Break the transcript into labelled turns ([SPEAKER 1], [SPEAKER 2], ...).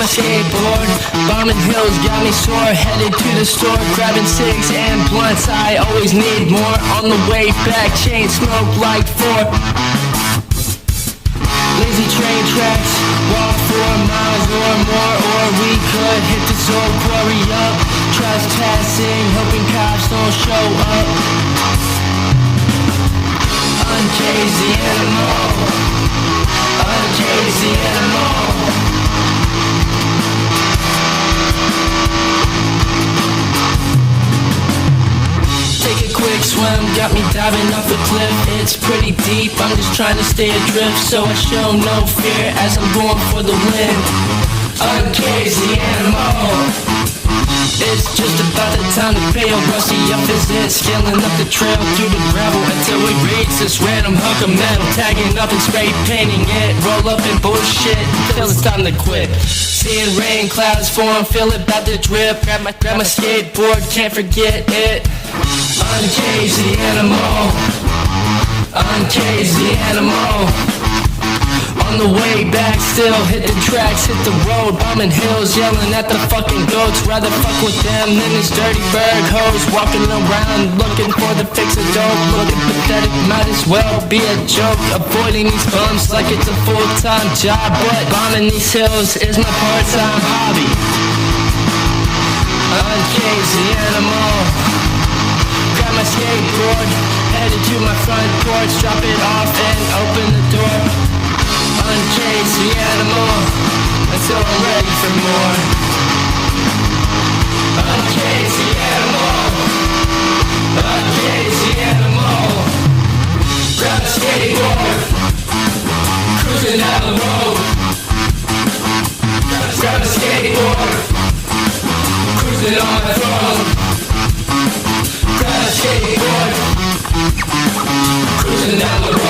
[SPEAKER 1] my skateboard, bombing hills got me sore. Headed to the store, grabbing cigs and blunts. I always need more. On the way back, chain smoke like 4. Lazy train tracks, walk 4 miles or more, or we could hit this old quarry up. Trespassing, hoping cops don't show up. Uncage the animal. Uncage the animal. Take a quick swim, got me diving off a cliff. It's pretty deep, I'm just trying to stay adrift, so I show no fear as I'm going for the wind. Uncage the animal. It's just about the time to pay, oh rusty up is it. Scaling up the trail through the gravel until we reach this random hunk of metal. Tagging up and spray painting it, roll up in bullshit till it's time to quit. Seeing rain clouds form, feel it about to drip. Grab my skateboard, can't forget it. Uncage the animal. Uncage the animal. On the way back, still hit the tracks, hit the road, bombing hills, yelling at the fucking goats. Rather fuck with them than this dirty bird hoes. Walking around looking for the fix of dope. Looking pathetic, might as well be a joke. Avoiding these bumps like it's a full-time job, but bombing these hills is my part-time hobby. Uncage the animal. Grab my skateboard, headed to my front porch, drop it off and open the door. Uncage the animal until I'm ready for more. Uncage the animal. Uncage the animal. Grab a skateboard, cruising down the road. Grab a skateboard, cruising on my throne. Grab a skateboard, cruising down the road.